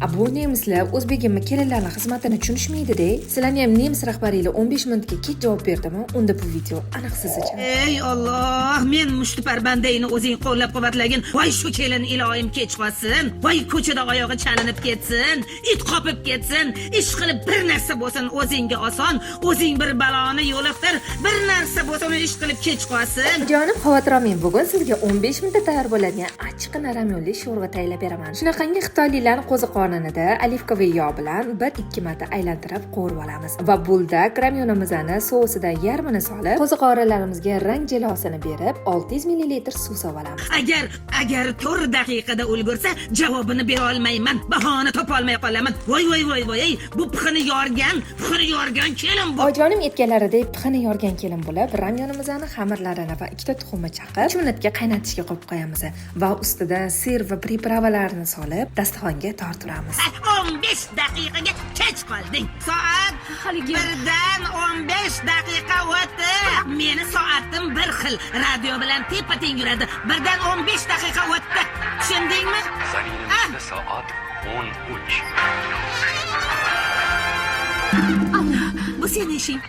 Bu nemislar o'zbekimni kelinlarning xizmatini tushunishmaydi-da. Sizlarni ham nemis rahbariylar 15 minutga kech javob berdimi? Unda bu video aniq siz uchun. Ey Alloh, men mushtiparbandayni o'zing qo'llab-quvvatlagin. Voy shu kelin iloyim kech qolsin. Voy ko'chada oyog'i chalinib ketsin, it qopib ketsin. Ish qilib bir narsa bo'lsin o'zingga oson, o'zing bir baloni yo'liqtir. Bir narsa bo'lsin ish qilib kech qolsin. Jonim, xavotir olmang. Bugun sizga 15 minutda tayyor bo'ladigan achchiq ramyonli sho'rva tayyorlab beraman. Shunaqangi xitoyliklarning qo'zi qornida olivkoviy yog' bilan 1-2 marta aylantirib qovurib olamiz. Va buldak ramyonimizni sosidan yarmini solib, qo'zi qorinlarimizga rang jilosini berib, 600 ml suv solib olamiz. Agar 4 daqiqada ulgursa, javobini bera olmayman. Bahona topa olmay qolaman. Voy, bu pixini yorgan kelin bu. Ojonim aytganlaridek pixini yorgan kelin bo'lib, ramyonimizni xamirlarini va 2 ta tuxumni chaqib, 3 minutga qaynatishga qo'yib qo'yamiz va ustidan sir va pripravalarni solib, dasturxonga tortiramiz. 15 daqiqaga kech qolding. Soat 1dan 15 daqiqa o'tdi. Meni soatim bir xil. Radio bilan tepa-teng yuradi. 1dan 15 daqiqa o'tdi. Tushundingmi? Zaminimizda soat 13. Allah, bu sening ishing.